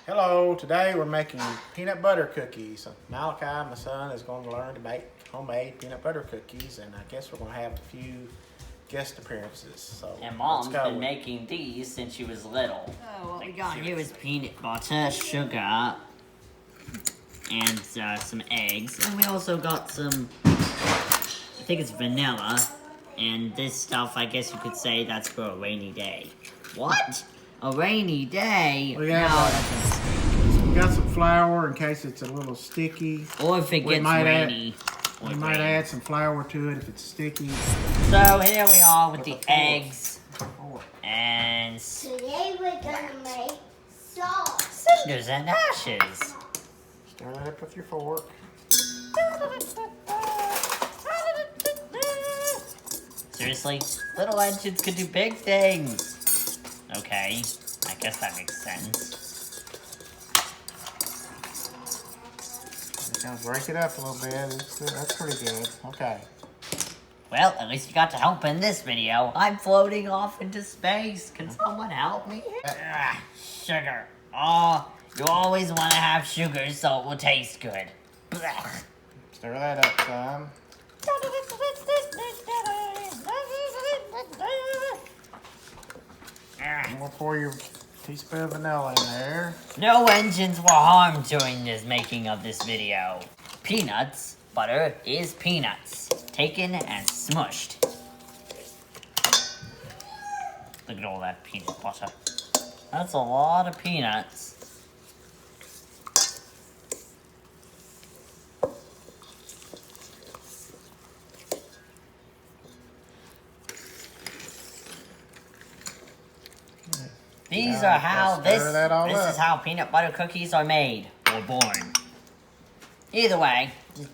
Hello, today we're making peanut butter cookies. Malachi, my son, is going to learn to make homemade peanut butter cookies, and I guess we're going to have a few guest appearances. So And Mom's been making these since she was little. Oh, what we got here is peanut butter, sugar, and some eggs. And we also got some, I think it's vanilla. And this stuff, I guess you could say that's for a rainy day. What? A rainy day? We got some flour in case it's a little sticky. Or if it gets rainy. We might add some flour to it if it's sticky. So here we are with the eggs. And today we're gonna make sauce. Cinders and ashes. Stir that up with your fork. Seriously? Little engines could do big things. Okay, I guess that makes sense. Kind of break it up a little bit. That's pretty good. Okay. Well, at least you got to help in this video. I'm floating off into space. Can someone help me? Sugar. Oh, you always want to have sugar so it will taste good. Stir that up some. And we'll pour your teaspoon of vanilla in there. No engines were harmed during this making of this video. Peanuts butter is peanuts, taken and smushed. Look at all that peanut butter. That's a lot of peanuts. These are how this is how peanut butter cookies are made or born. Either way,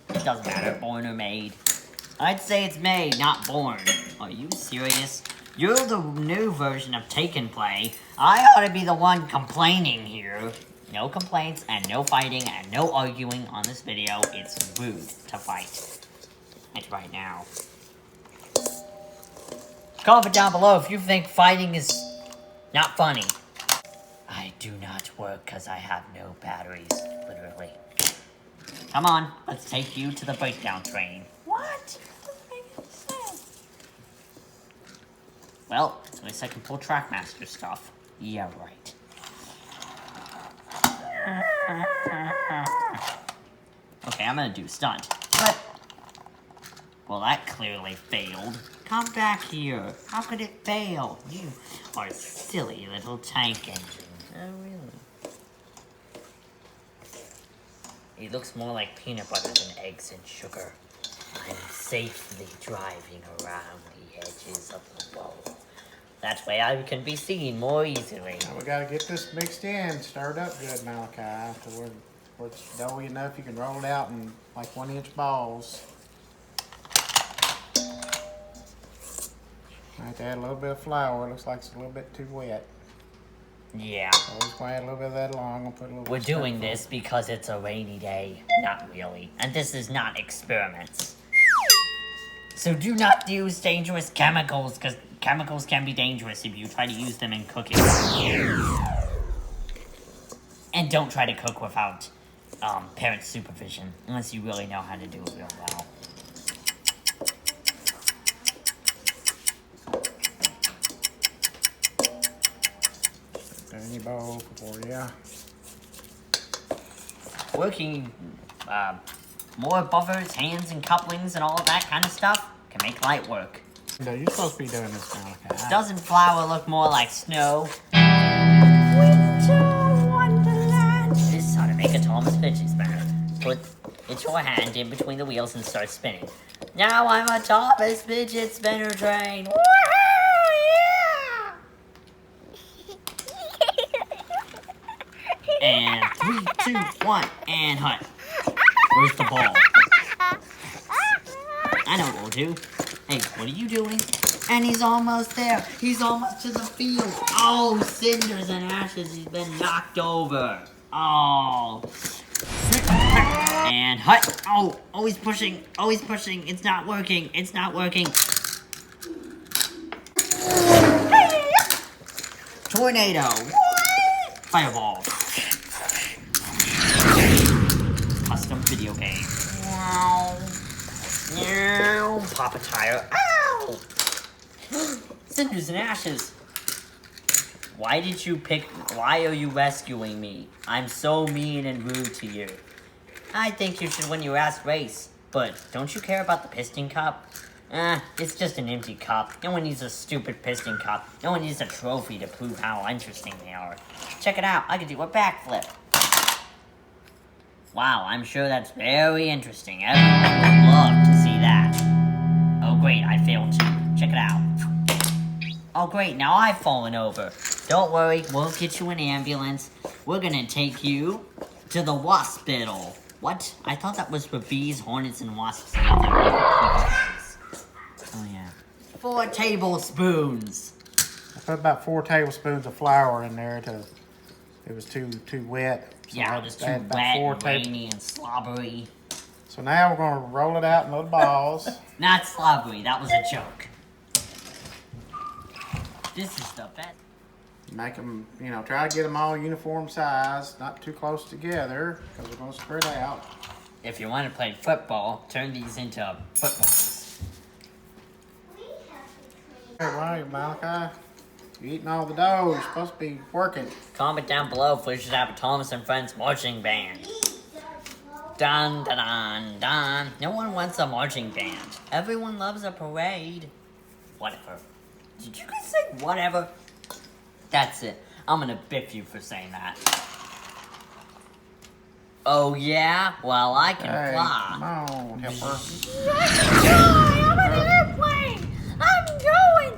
it doesn't matter, born or made. I'd say it's made, not born. Are you serious? You're the new version of Take and Play. I ought to be the one complaining here. No complaints and no fighting and no arguing on this video. It's rude to fight. Right now. Comment down below if you think fighting is not funny. I do not work because I have no batteries, literally. Come on, let's take you to the breakdown train. What? Doesn't make any sense. Well, at least I can pull Trackmaster stuff. Yeah, right. Okay, I'm gonna do a stunt. But, well, that clearly failed. Come back here. How could it fail? You are a silly little tank engine. Oh, really? It looks more like peanut butter than eggs and sugar. I'm safely driving around the edges of the bowl. That way I can be seen more easily. Now we gotta get this mixed in, stirred up good, Malachi, to where it's doughy enough you can roll it out in like 1-inch balls. I have to add a little bit of flour. It looks like it's a little bit too wet. Yeah. So we're just gonna add a little bit of that along. We'll put a little. We're doing this because it's a rainy day. Not really. And this is not experiments. So do not use dangerous chemicals, because chemicals can be dangerous if you try to use them in cooking. And don't try to cook without parent supervision, unless you really know how to do it real well. Any bowl for you. Working more buffers, hands, and couplings, and all of that kind of stuff can make light work. No, you're supposed to be doing this, Malachi. Doesn't flour look more like snow? Winter Wonderland. This is how to make a Thomas fidget spinner. Put your hand in between the wheels and start spinning. Now I'm a Thomas fidget spinner train. And 3, 2, 1, and hut. Where's the ball? I know what we'll do. Hey, what are you doing? And he's almost there. He's almost to the field. Oh, cinders and ashes. He's been knocked over. Oh. And hut. Oh, always pushing. Always pushing. It's not working. It's not working. Tornado. Fireball. video game. Meow. Pop a tire. Ow! Cinders and ashes. Why are you rescuing me? I'm so mean and rude to you. I think you should win your last race. But don't you care about the piston cup? It's just an empty cup. No one needs a stupid piston cup. No one needs a trophy to prove how interesting they are. Check it out. I can do a backflip. Wow, I'm sure that's very interesting. Everyone would love to see that. Oh great, I failed too. Check it out. Oh great, now I've fallen over. Don't worry, we'll get you an ambulance. We're gonna take you to the waspital. What? I thought that was for bees, hornets, and wasps. Oh yeah. 4 tablespoons. I put about 4 tablespoons of flour in there to. It was too wet. So Yeah, it was too wet, and rainy, and slobbery. So now we're gonna roll it out in little balls. Not slobbery. That was a joke. This is the best. Make them, try to get them all uniform size, not too close together, because we're going to spread out. If you want to play football, turn these into footballs. Hey, why, Malachi? You're eating all the dough. You're supposed to be working. Comment down below if we should have a Thomas and Friends marching band. Dun, dun, dun, dun. No one wants a marching band. Everyone loves a parade. Whatever. Did you guys say whatever? That's it. I'm gonna biff you for saying that. Oh yeah? Well, I can fly. Come on, helper. I'm an airplane! I'm going!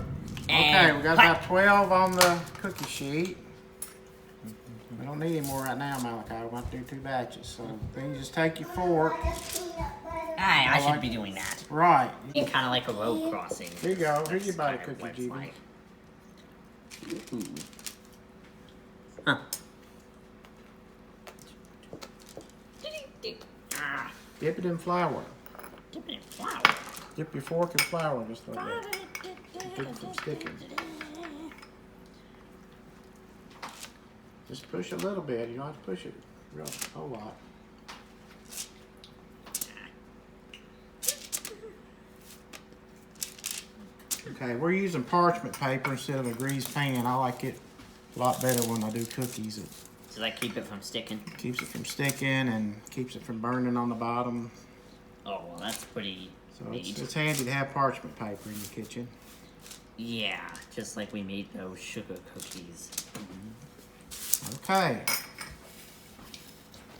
Okay, we got about 12 on the cookie sheet. We don't need any more right now, Malachi. We're going to do 2 batches. So then you just take your fork. I should be doing that. Right. Kind of like a road crossing. Here you go. Here's your bite of cookie, Judy. Like. Huh. Dip it in flour. Dip it in flour. Dip your fork in flour just like that. Keep it from sticking. Just push a little bit. You don't have to push it a whole lot. Okay, we're using parchment paper instead of a greased pan. I like it a lot better when I do cookies. Does that keep it from sticking? Keeps it from sticking and keeps it from burning on the bottom. Oh, well, that's pretty So neat. it's handy to have parchment paper in your kitchen. Yeah, just like we made those sugar cookies. Okay.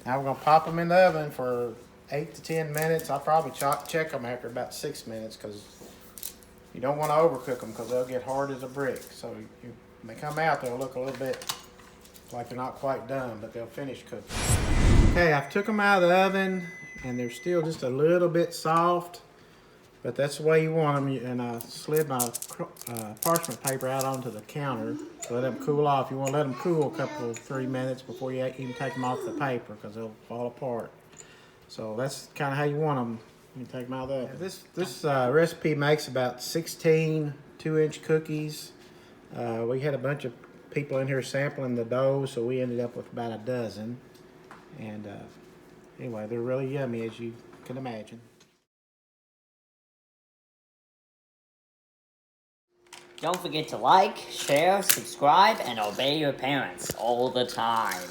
Now we're gonna pop them in the oven for 8 to 10 minutes. I'll probably check them after about 6 minutes because you don't want to overcook them because they'll get hard as a brick. So when they come out, they'll look a little bit like they're not quite done, but they'll finish cooking. Okay, I've took them out of the oven and they're still just a little bit soft, but that's the way you want them. And I slid my parchment paper out onto the counter to let them cool off. You want to let them cool a couple of 3 minutes before you even take them off the paper because they'll fall apart. So that's kind of how you want them. You take them out of the oven. This recipe makes about 16 2-inch cookies. We had a bunch of people in here sampling the dough, so we ended up with about a dozen. And anyway, they're really yummy, as you can imagine. Don't forget to like, share, subscribe, and obey your parents all the time.